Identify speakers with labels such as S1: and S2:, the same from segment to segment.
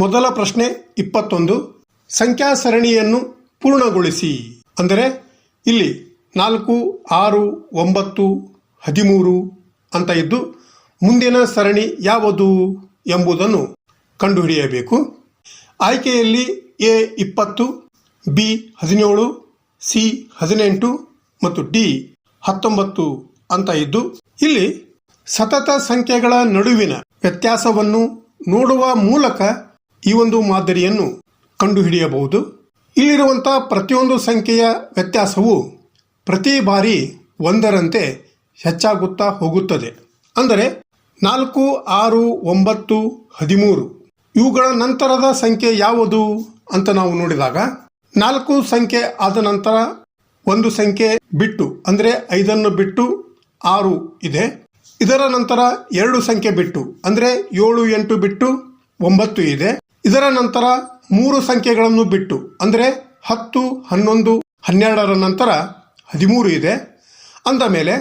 S1: ಮೊದಲ ಪ್ರಶ್ನೆ 21. ಸಂಖ್ಯಾ ಸರಣಿಯನ್ನು ಪೂರ್ಣಗೊಳಿಸಿ. ಅಂದರೆ ಇಲ್ಲಿ 4, 6, 9, 13 ಅಂತ ಇದ್ದು ಮುಂದಿನ ಸರಣಿ ಯಾವುದು ಎಂಬುದನ್ನು ಕಂಡುಹಿಡಿಯಬೇಕು. ಆಯ್ಕೆಯಲ್ಲಿ ಎ 20, ಬಿ 17, ಸಿ 18 ಮತ್ತು ಡಿ 19 ಅಂತ ಇದ್ದು ಇಲ್ಲಿ ಸತತ ಸಂಖ್ಯೆಗಳ ನಡುವಿನ ವ್ಯತ್ಯಾಸವನ್ನು ನೋಡುವ ಮೂಲಕ ಈ ಒಂದು ಮಾದರಿಯನ್ನು ಕಂಡುಹಿಡಿಯಬಹುದು. ಇಲ್ಲಿರುವಂತಹ ಪ್ರತಿಯೊಂದು ಸಂಖ್ಯೆಯ ವ್ಯತ್ಯಾಸವು ಪ್ರತಿ ಬಾರಿ ಒಂದರಂತೆ ಹೆಚ್ಚಾಗುತ್ತಾ ಹೋಗುತ್ತದೆ. ಅಂದರೆ 4, 6, 9, 13 ಇವುಗಳ ನಂತರದ ಸಂಖ್ಯೆ ಯಾವುದು ಅಂತ ನಾವು ನೋಡಿದಾಗ 4 ಸಂಖ್ಯೆ ಆದ ನಂತರ ಒಂದು ಸಂಖ್ಯೆ ಬಿಟ್ಟು ಅಂದರೆ 5 ಬಿಟ್ಟು 6 ಇದೆ. ಇದರ ನಂತರ 2 ಸಂಖ್ಯೆ ಬಿಟ್ಟು ಅಂದರೆ 7, 8 ಬಿಟ್ಟು 9 ಇದೆ. ಇದರ ನಂತರ 3 ಸಂಖ್ಯೆಗಳನ್ನು ಬಿಟ್ಟು ಅಂದರೆ 10, 11, 12ರ ನಂತರ 13 ಇದೆ. ಅಂದ ಮೇಲೆ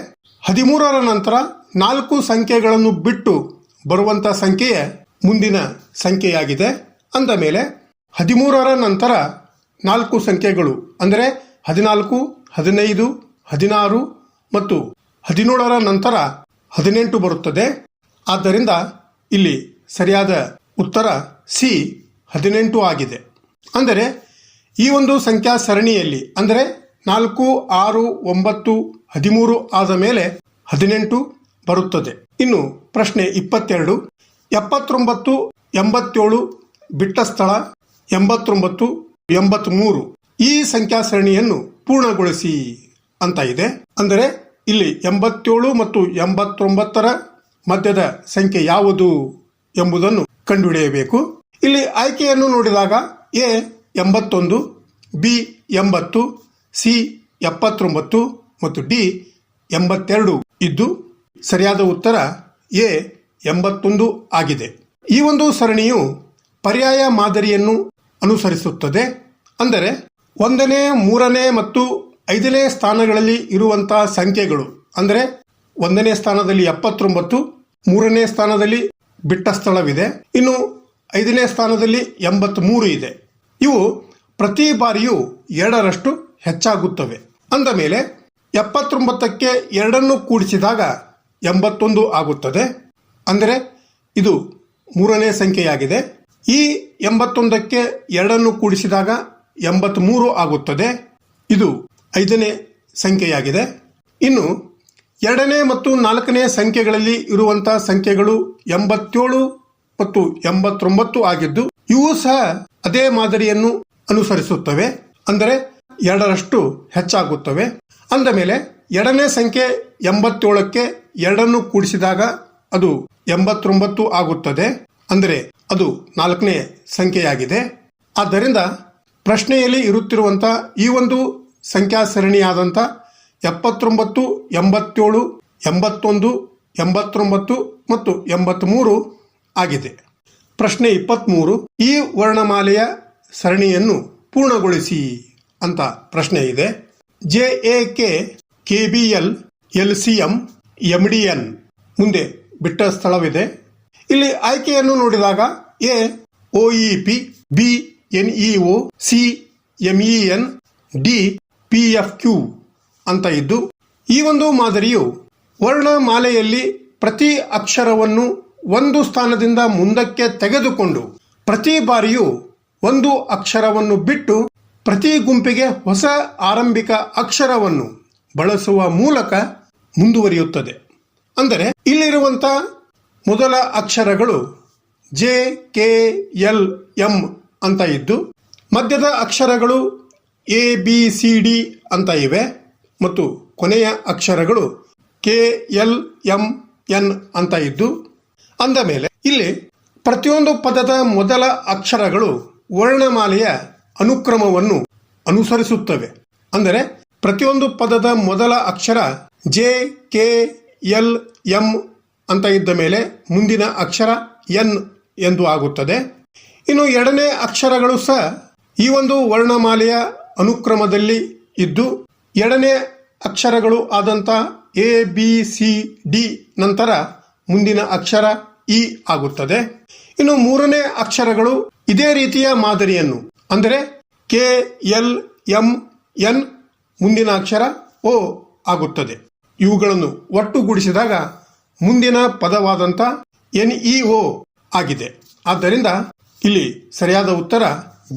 S1: 13ರ ನಂತರ 4 ಸಂಖ್ಯೆಗಳನ್ನು ಬಿಟ್ಟು ಬರುವಂತ ಸಂಖ್ಯೆಯೇ ಮುಂದಿನ ಸಂಖ್ಯೆಯಾಗಿದೆ. ಅಂದ ಮೇಲೆ 13ರ ನಂತರ 4 ಸಂಖ್ಯೆಗಳು ಅಂದರೆ 14, 15, 16 ಮತ್ತು 17ರ ನಂತರ 18 ಬರುತ್ತದೆ. ಆದ್ದರಿಂದ ಇಲ್ಲಿ ಸರಿಯಾದ ಉತ್ತರ ಸಿ 18 ಆಗಿದೆ. ಅಂದರೆ ಈ ಒಂದು ಸಂಖ್ಯಾ ಸರಣಿಯಲ್ಲಿ ಅಂದರೆ 4, 6, 9, 13 ಆದ ಮೇಲೆ 18 ಬರುತ್ತದೆ. ಇನ್ನು ಪ್ರಶ್ನೆ 22. 79, 87 ಬಿಟ್ಟ ಸ್ಥಳ 89, 83 ಈ ಸಂಖ್ಯಾ ಸರಣಿಯನ್ನು ಪೂರ್ಣಗೊಳಿಸಿ ಅಂತ ಇದೆ. ಅಂದರೆ ಇಲ್ಲಿ 87 ಮತ್ತು 89ರ ಮಧ್ಯದ ಸಂಖ್ಯೆ ಯಾವುದು ಎಂಬುದನ್ನು ಕಂಡುಹಿಡಿಯಬೇಕು. ಇಲ್ಲಿ ಆಯ್ಕೆಯನ್ನು ನೋಡಿದಾಗ ಎ 81, ಬಿ 80, ಸಿ 79 ಮತ್ತು ಡಿ 82 ಇದ್ದು ಸರಿಯಾದ ಉತ್ತರ ಎ 81 ಆಗಿದೆ. ಈ ಒಂದು ಸರಣಿಯು ಪರ್ಯಾಯ ಮಾದರಿಯನ್ನು ಅನುಸರಿಸುತ್ತದೆ. ಅಂದರೆ 1ನೇ, 3ನೇ ಮತ್ತು 5ನೇ ಸ್ಥಾನಗಳಲ್ಲಿ ಇರುವಂತಹ ಸಂಖ್ಯೆಗಳು ಅಂದರೆ 1ನೇ ಸ್ಥಾನದಲ್ಲಿ 79, 3ನೇ ಸ್ಥಾನದಲ್ಲಿ ಬಿಟ್ಟ ಸ್ಥಳವಿದೆ, ಇನ್ನು 5ನೇ ಸ್ಥಾನದಲ್ಲಿ 83 ಇದೆ. ಇವು ಪ್ರತಿ ಬಾರಿಯೂ 2ರಷ್ಟು ಹೆಚ್ಚಾಗುತ್ತವೆ. ಅಂದ ಮೇಲೆ 79ಕ್ಕೆ 2 ಕೂಡಿಸಿದಾಗ 81 ಆಗುತ್ತದೆ. ಅಂದರೆ ಇದು 3ನೇ ಸಂಖ್ಯೆಯಾಗಿದೆ. ಈ 81ಕ್ಕೆ 2 ಕೂಡಿಸಿದಾಗ 83 ಆಗುತ್ತದೆ. ಇದು 5ನೇ ಸಂಖ್ಯೆಯಾಗಿದೆ. ಇನ್ನು 2ನೇ ಮತ್ತು 4ನೇ ಸಂಖ್ಯೆಗಳಲ್ಲಿ ಇರುವಂತಹ ಸಂಖ್ಯೆಗಳು 87 ಮತ್ತು 89 ಆಗಿದ್ದು ಇವು ಸಹ ಅದೇ ಮಾದರಿಯನ್ನು ಅನುಸರಿಸುತ್ತವೆ. ಅಂದರೆ 2ರಷ್ಟು ಹೆಚ್ಚಾಗುತ್ತವೆ. ಅಂದ ಮೇಲೆ 2ನೇ ಸಂಖ್ಯೆ 87ಕ್ಕೆ 2 ಕೂಡಿಸಿದಾಗ ಅದು 89 ಆಗುತ್ತದೆ. ಅಂದರೆ ಅದು 4ನೇ ಸಂಖ್ಯೆಯಾಗಿದೆ. ಆದ್ದರಿಂದ ಪ್ರಶ್ನೆಯಲ್ಲಿ ಇರುತ್ತಿರುವಂತಹ ಈ ಒಂದು ಸಂಖ್ಯಾ ಸರಣಿಯಾದಂಥ 79, 87, 81, 89 ಮತ್ತು 83 ಆಗಿದೆ. ಪ್ರಶ್ನೆ 23. ಈ ವರ್ಣಮಾಲೆಯ ಸರಣಿಯನ್ನು ಪೂರ್ಣಗೊಳಿಸಿ ಅಂತ ಪ್ರಶ್ನೆ ಇದೆ. JAK, KBL, LCM, MDN ಮುಂದೆ ಬಿಟ್ಟ ಸ್ಥಳವಿದೆ. ಇಲ್ಲಿ ಆಯ್ಕೆಯನ್ನು ನೋಡಿದಾಗ A OEP, B NEO, C MEN, D PFQ ಅಂತ ಇದ್ದು ಈ ಒಂದು ಮಾದರಿಯು ವರ್ಣಮಾಲೆಯಲ್ಲಿ ಪ್ರತಿ ಅಕ್ಷರವನ್ನು ಒಂದು ಸ್ಥಾನದಿಂದ ಮುಂದಕ್ಕೆ ತೆಗೆದುಕೊಂಡು ಪ್ರತಿ ಬಾರಿಯೂ ಒಂದು ಅಕ್ಷರವನ್ನು ಬಿಟ್ಟು ಪ್ರತಿ ಗುಂಪಿಗೆ ಹೊಸ ಆರಂಭಿಕ ಅಕ್ಷರವನ್ನು ಬಳಸುವ ಮೂಲಕ ಮುಂದುವರಿಯುತ್ತದೆ. ಅಂದರೆ ಇಲ್ಲಿರುವಂತಹ ಮೊದಲ ಅಕ್ಷರಗಳು JKLM ಅಂತ ಇದ್ದು ಮಧ್ಯದ ಅಕ್ಷರಗಳು ABCD ಅಂತ ಇವೆ ಮತ್ತು ಕೊನೆಯ ಅಕ್ಷರಗಳು KLMN ಅಂತ ಇದ್ದು ಅಂದ ಮೇಲೆ ಇಲ್ಲಿ ಪ್ರತಿಯೊಂದು ಪದದ ಮೊದಲ ಅಕ್ಷರಗಳು ವರ್ಣಮಾಲೆಯ ಅನುಕ್ರಮವನ್ನು ಅನುಸರಿಸುತ್ತವೆ. ಅಂದರೆ ಪ್ರತಿಯೊಂದು ಪದದ ಮೊದಲ ಅಕ್ಷರ JKLM ಅಂತ ಇದ್ದ ಮೇಲೆ ಮುಂದಿನ ಅಕ್ಷರ N ಎಂದು ಆಗುತ್ತದೆ. ಇನ್ನು 2ನೇ ಅಕ್ಷರಗಳು ಸಹ ಈ ಒಂದು ವರ್ಣಮಾಲೆಯ ಅನುಕ್ರಮದಲ್ಲಿ ಇದ್ದು 2ನೇ ಅಕ್ಷರಗಳು ಆದಂತ ABCD ನಂತರ ಮುಂದಿನ ಅಕ್ಷರ E ಆಗುತ್ತದೆ. ಇನ್ನು ಮೂರನೇ ಅಕ್ಷರಗಳು ಇದೇ ರೀತಿಯ ಮಾದರಿಯನ್ನು ಅಂದರೆ ಕೆ ಎಲ್ ಎಂ ಎನ್ ಮುಂದಿನ ಅಕ್ಷರ ಓ ಆಗುತ್ತದೆ. ಇವುಗಳನ್ನು ಒಟ್ಟುಗೂಡಿಸಿದಾಗ ಮುಂದಿನ ಪದವಾದಂಥ NEO ಆಗಿದೆ. ಆದ್ದರಿಂದ ಇಲ್ಲಿ ಸರಿಯಾದ ಉತ್ತರ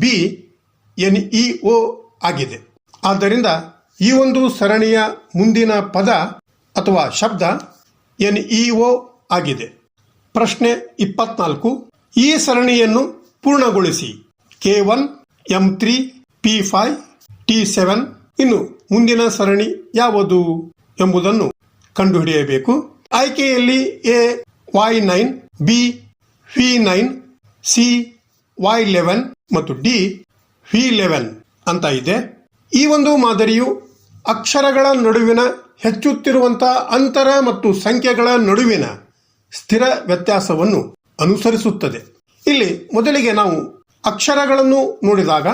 S1: ಬಿ NEO ಆಗಿದೆ. ಆದ್ದರಿಂದ ಈ ಒಂದು ಸರಣಿಯ ಮುಂದಿನ ಪದ ಅಥವಾ ಶಬ್ದ NEO ಆಗಿದೆ. ಪ್ರಶ್ನೆ 24. ಈ ಸರಣಿಯನ್ನು ಪೂರ್ಣಗೊಳಿಸಿ. K1 M3 P5 T7 ಇನ್ನು ಮುಂದಿನ ಸರಣಿ ಯಾವುದು ಎಂಬುದನ್ನು ಕಂಡುಹಿಡಿಯಬೇಕು. ಆಯ್ಕೆಯಲ್ಲಿ A Y9, B V9, C Y11 ಮತ್ತು ಡಿ V11 ಅಂತ ಇದೆ. ಈ ಒಂದು ಮಾದರಿಯು ಅಕ್ಷರಗಳ ನಡುವಿನ ಹೆಚ್ಚುತ್ತಿರುವಂತಹ ಅಂತರ ಮತ್ತು ಸಂಖ್ಯೆಗಳ ನಡುವಿನ ಸ್ಥಿರ ವ್ಯತ್ಯಾಸವನ್ನು ಅನುಸರಿಸುತ್ತದೆ. ಇಲ್ಲಿ ಮೊದಲಿಗೆ ನಾವು ಅಕ್ಷರಗಳನ್ನು ನೋಡಿದಾಗ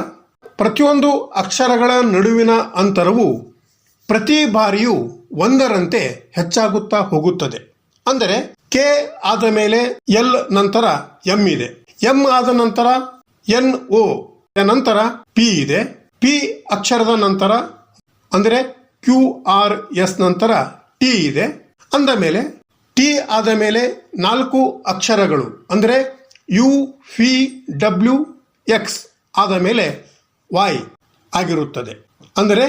S1: ಪ್ರತಿಯೊಂದು ಅಕ್ಷರಗಳ ನಡುವಿನ ಅಂತರವು ಪ್ರತಿ ಬಾರಿಯೂ ಒಂದರಂತೆ ಹೆಚ್ಚಾಗುತ್ತಾ ಹೋಗುತ್ತದೆ. ಅಂದರೆ ಕೆ ಆದ ಮೇಲೆ ಎಲ್ ನಂತರ ಎಂ ಇದೆ, ಎಂ ಆದ ನಂತರ NO ನಂತರ ಪಿ ಇದೆ, ಪಿ ಅಕ್ಷರದ ನಂತರ ಅಂದರೆ QRS ನಂತರ ಟಿ ಇದೆ. ಅಂದ ಮೇಲೆ ಟಿ ಆದ ಮೇಲೆ 4 ಅಕ್ಷರಗಳು ಅಂದರೆ UVWX ಆದ ಮೇಲೆ Y ಆಗಿರುತ್ತದೆ. ಅಂದರೆ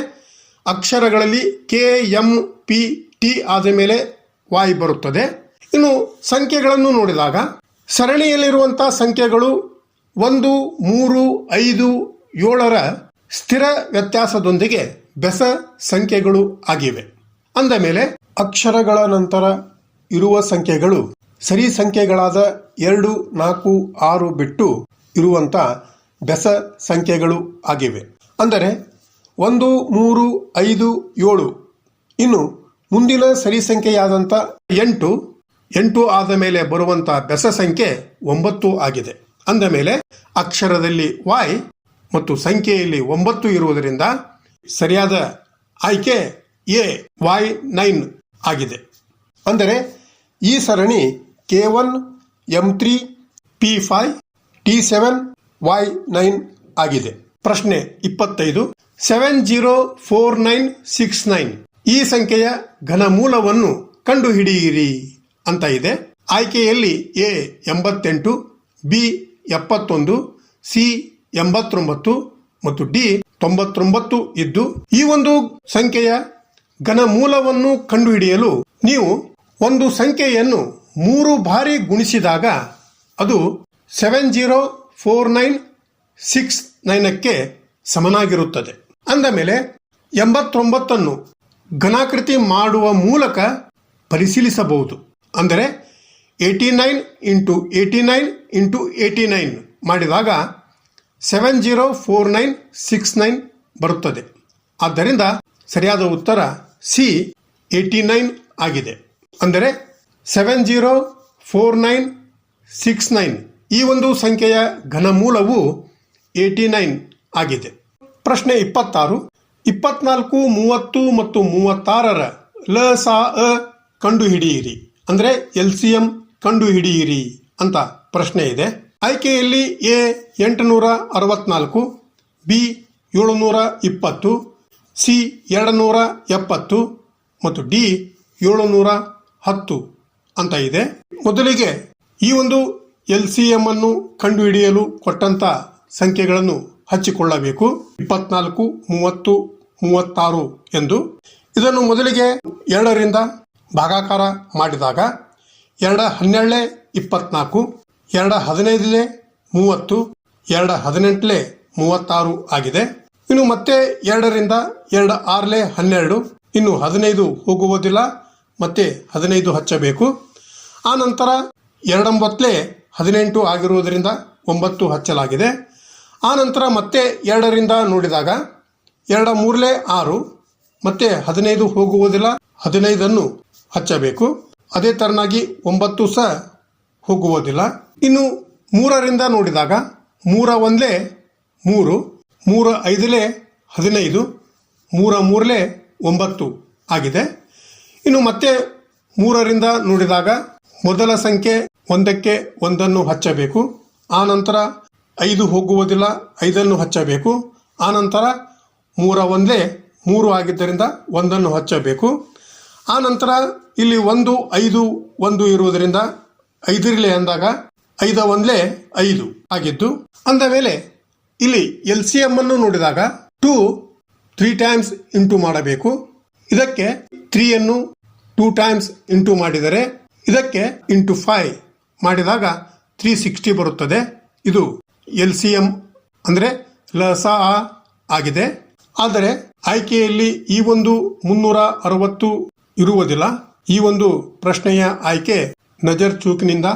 S1: ಅಕ್ಷರಗಳಲ್ಲಿ KMPT ಆದ ಮೇಲೆ Y ಬರುತ್ತದೆ. ಇನ್ನು ಸಂಖ್ಯೆಗಳನ್ನು ನೋಡಿದಾಗ ಸರಣಿಯಲ್ಲಿರುವಂತಹ ಸಂಖ್ಯೆಗಳು 1, 3, 5, 7ರ ಸ್ಥಿರ ವ್ಯತ್ಯಾಸದೊಂದಿಗೆ ಬೆಸ ಸಂಖ್ಯೆಗಳು ಆಗಿವೆ. ಅಂದ ಮೇಲೆ ಅಕ್ಷರಗಳ ನಂತರ ಇರುವ ಸಂಖ್ಯೆಗಳು ಸರಿ ಸಂಖ್ಯೆಗಳಾದ 2, 4, 6 ಬಿಟ್ಟು ಇರುವಂತ ಬೆಸ ಸಂಖ್ಯೆಗಳು ಆಗಿವೆ. ಅಂದರೆ 1, 3, 5, 7 ಇನ್ನು ಮುಂದಿನ ಸರಿ ಸಂಖ್ಯೆಯಾದಂಥ 8 ಆದ ಮೇಲೆ ಬರುವಂತಹ ಬೆಸ ಸಂಖ್ಯೆ 9 ಆಗಿದೆ. ಅಂದ ಮೇಲೆ ಅಕ್ಷರದಲ್ಲಿ Y ಮತ್ತು ಸಂಖ್ಯೆಯಲ್ಲಿ 9 ಇರುವುದರಿಂದ ಸರಿಯಾದ ಆಯ್ಕೆ ಎ Y9 ಆಗಿದೆ. ಅಂದರೆ ಈ ಸರಣಿ K1 M3 P5 T7 Y9 ಆಗಿದೆ. ಪ್ರಶ್ನೆ 25. 704969 ಈ ಸಂಖ್ಯೆಯ ಘನಮೂಲವನ್ನು ಕಂಡುಹಿಡಿಯಿರಿ ಅಂತ ಇದೆ. ಆಯ್ಕೆಯಲ್ಲಿ ಎ 88, ಬಿ 71, ಸಿ 89 ಮತ್ತು ಡಿ 99 ಇದ್ದು ಈ ಒಂದು ಸಂಖ್ಯೆಯ ಘನಮೂಲವನ್ನು ಕಂಡುಹಿಡಿಯಲು ನೀವು ಒಂದು ಸಂಖ್ಯೆಯನ್ನು 3 ಬಾರಿ ಗುಣಿಸಿದಾಗ ಅದು 704969ಕ್ಕೆ ಸಮನಾಗಿರುತ್ತದೆ. ಅಂದ ಮೇಲೆ 89 ಘನಾಕೃತಿ ಮಾಡುವ ಮೂಲಕ ಪರಿಶೀಲಿಸಬಹುದು. ಅಂದರೆ 89 ಇಂಟು 89 ಇಂಟು 89 ಮಾಡಿದಾಗ 704969 ಬರುತ್ತದೆ. ಆದ್ದರಿಂದ ಸರಿಯಾದ ಉತ್ತರ ಸಿ 89 ಆಗಿದೆ. ಅಂದರೆ 704969 ಈ ಒಂದು ಸಂಖ್ಯೆಯ ಘನಮೂಲವು 89 ಆಗಿದೆ. ಪ್ರಶ್ನೆ 26. 24, 30 ಮತ್ತು 36ರ LSA ಕಂಡುಹಿಡಿಯಿರಿ. ಅಂದರೆ LCM ಕಂಡುಹಿಡಿಯಿರಿ ಅಂತ ಪ್ರಶ್ನೆ ಇದೆ. ಆಯ್ಕೆಯಲ್ಲಿ ಎ 864, ಬಿ 720, ಸಿ 270 ಮತ್ತು ಡಿ 710 ಅಂತ ಇದೆ. ಮೊದಲಿಗೆ ಈ ಒಂದು LCM ಅನ್ನು ಕಂಡುಹಿಡಿಯಲು ಕೊಟ್ಟಂತ ಸಂಖ್ಯೆಗಳನ್ನು ಹಚ್ಚಿಕೊಳ್ಳಬೇಕು. 24, 30, 36 ಎಂದು. ಇದನ್ನು ಮೊದಲಿಗೆ 2ರಿಂದ ಭಾಗಾಕಾರ ಮಾಡಿದಾಗ 2 12 24, 2 15 30, 2 18 36 ಆಗಿದೆ. ಇನ್ನು ಮತ್ತೆ 2ರಿಂದ 2 6 12, ಇನ್ನು 15 ಹೋಗುವುದಿಲ್ಲ, ಮತ್ತೆ 15 ಹಚ್ಚಬೇಕು. ಆ ನಂತರ 2 9 18 ಆಗಿರುವುದರಿಂದ 9 ಹಚ್ಚಲಾಗಿದೆ. ಆ ನಂತರ ಮತ್ತೆ 2ರಿಂದ ನೋಡಿದಾಗ 2 3 6, ಮತ್ತೆ 15 ಹೋಗುವುದಿಲ್ಲ, 15 ಹಚ್ಚಬೇಕು. ಅದೇ ತರನಾಗಿ 9 ಸಹ ಹೋಗುವುದಿಲ್ಲ. ಇನ್ನು 3ರಿಂದ ನೋಡಿದಾಗ 3 1 3, 3 5 15, 3 3 9 ಆಗಿದೆ. ಇನ್ನು ಮತ್ತೆ 3ರಿಂದ ನೋಡಿದಾಗ ಮೊದಲ ಸಂಖ್ಯೆ ಒಂದಕ್ಕೆ ಒಂದನ್ನು ಹಚ್ಚಬೇಕು. ಆ ನಂತರ 5 ಹೋಗುವುದಿಲ್ಲ, 5ಅನ್ನು ಹಚ್ಚಬೇಕು. ಆ ನಂತರ 3 ಒಂದೇ 3 ಆಗಿದ್ದರಿಂದ ಒಂದನ್ನು ಹಚ್ಚಬೇಕು. ಆ ನಂತರ ಇಲ್ಲಿ 1 5 1 ಇರುವುದರಿಂದ 5 ಅಂದಾಗ 5 ಒಂದ್ಲೆ 5 ಆಗಿದ್ದು. ಅಂದ ಮೇಲೆ ಇಲ್ಲಿ LCM ಅನ್ನು ನೋಡಿದಾಗ 2 3 ಟೈಮ್ಸ್ ಇಂಟು ಮಾಡಬೇಕು. ಇದಕ್ಕೆ 3 ಅನ್ನು 2 ಟೈಮ್ಸ್ ಇಂಟು ಮಾಡಿದರೆ ಇದಕ್ಕೆ ಇಂಟು 5 ಮಾಡಿದಾಗ 360 ಬರುತ್ತದೆ. ಇದು LCM ಅಂದರೆ ಲಸಾ ಆಗಿದೆ. ಆದರೆ ಆಯ್ಕೆಯಲ್ಲಿ ಈ ಒಂದು 360 ಇರುವುದಿಲ್ಲ. ಈ ಒಂದು ಪ್ರಶ್ನೆಯ ಆಯ್ಕೆ ನಜರ್ ಚೂಕಿನಿಂದ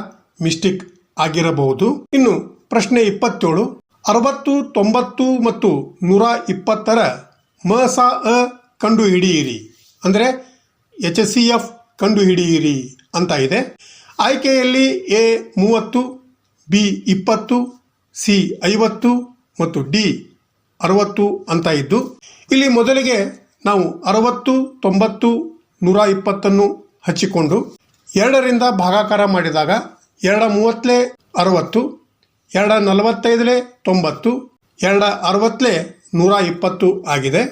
S1: ಮಿಸ್ಟೇಕ್ ಆಗಿರಬಹುದು. ಇನ್ನು ಪ್ರಶ್ನೆ 27, 60, 90 ಮತ್ತು 120ರ ಮಸಾ ಕಂಡು ಹಿಡಿಯಿರಿ ಅಂದರೆ HCF ಕಂಡು ಹಿಡಿಯಿರಿ ಅಂತ ಇದೆ. ಆಯ್ಕೆಯಲ್ಲಿ A 30, B 20, C 50 ಮತ್ತು D 60 ಅಂತ ಇದ್ದು, ಇಲ್ಲಿ ಮೊದಲಿಗೆ ನಾವು 60, 90, 120 ಹಚ್ಚಿಕೊಂಡು 2ರಿಂದ ಭಾಗಾಕಾರ ಮಾಡಿದಾಗ 2 30 60, 2 45 90, 2 60 120 ಆಗಿದೆ.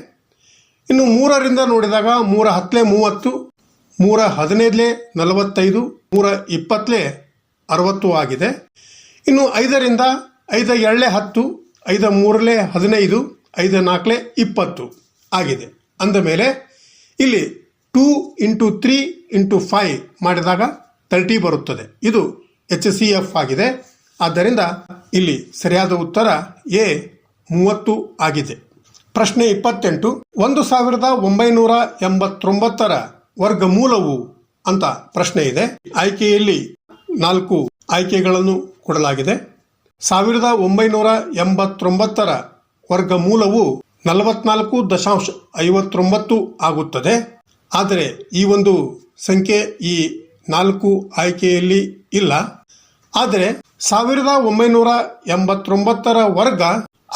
S1: ಇನ್ನು 3ರಿಂದ ನೋಡಿದಾಗ 3 10 30, 3 15 45, 3 20 60 ಆಗಿದೆ. ಇನ್ನು 5ರಿಂದ 5 2 10, 5 3 15, 5 4 20 ಆಗಿದೆ. ಅಂದ ಮೇಲೆ ಇಲ್ಲಿ 2 ಇಂಟು 3 ಇಂಟು 5 ಮಾಡಿದಾಗ 30 ಬರುತ್ತದೆ. ಇದು HCF ಆಗಿದೆ. ಆದ್ದರಿಂದ ಇಲ್ಲಿ ಸರಿಯಾದ ಉತ್ತರ A 30 ಆಗಿದೆ. ಪ್ರಶ್ನೆ 28, 1989ರ ವರ್ಗಮೂಲವು ಅಂತ ಪ್ರಶ್ನೆ ಇದೆ. ಆಯ್ಕೆಯಲ್ಲಿ 4 ಆಯ್ಕೆಗಳನ್ನು ಕೊಡಲಾಗಿದೆ. 1989ರ ವರ್ಗಮೂಲವು 44.59 ಆಗುತ್ತದೆ. ಆದರೆ ಈ ಒಂದು ಸಂಖ್ಯೆ ಈ 4 ಆಯ್ಕೆಯಲ್ಲಿ ಇಲ್ಲ. ಆದರೆ 1989ರ ವರ್ಗ